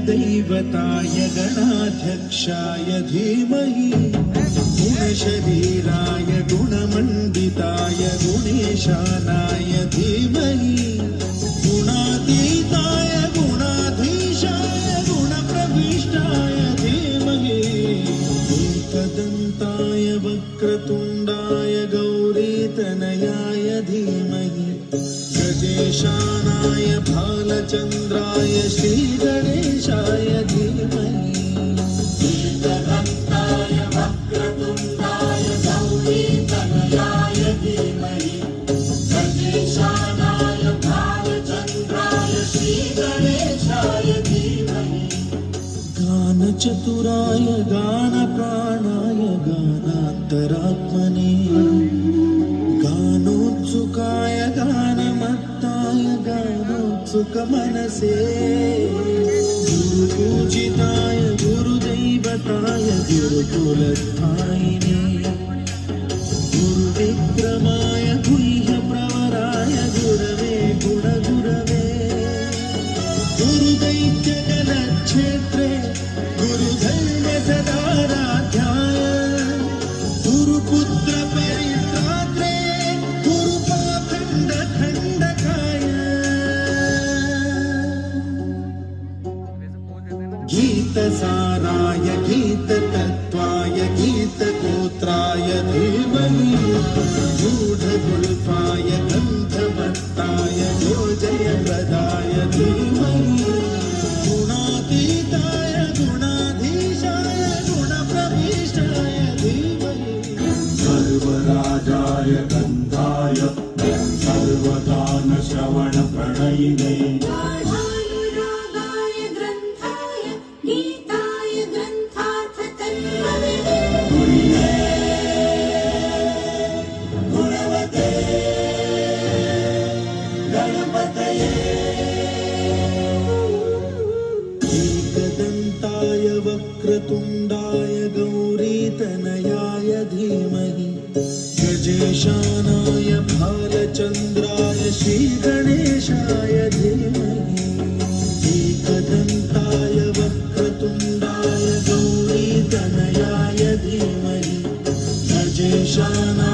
दैवताय गणाध्यक्षाय धीमहि गुणशरीराय गुणमण्डिताय गुणेशानाय धीमहि गुणातीताय गुणाधीशाय गुणप्रविष्टाय धीमहि एकदन्ताय वक्रतुण्डाय गौरीतनयाय धीमहि गजेशानाय भालचन्द्राय श्रीगणेशाय धीमहि एकदन्ताय वक्रतुण्डाय गौरीतनयाय धीमहि गजेशानाय भालचन्द्राय श्रीगणेशाय धीमहि गानचतुराय गानप्राणाय गानान्तरात्मने गानोत्सुकाय गानमत्ताय गानोत्सुकमनसे गुरुपूजिताय गुरुदैवताय गुरुकुलस्थायिने गुरुविक्रमाय गुह्यप्रवराय गुरवे गुणगुरवे गुरुदैत्यगणक्षेत्रे गुरुधर्मसदाराध्याय गुरुपुत्र परित्रात्रे गुरुपाखण्डखण्डकाय गीतसाराय गीततत्त्वाय गीतगोत्राय धीमहि गूढगुल्फाय गन्धमत्ताय योजयप्रदाय धीमहि गुणातीताय गुणाधीशाय गुणप्रविष्टाय धीमहि सर्वराजाय गन्धाय सर्वदानश्रवणप्रणयिने एकदन्ताय वक्रतुण्डाय गौरीतनयाय धीमहि गजेशानाय भालचन्द्राय श्रीगणेशाय धीमहि एकदन्ताय वक्रतुण्डाय गौरीतनयाय धीमहि गजेशानाय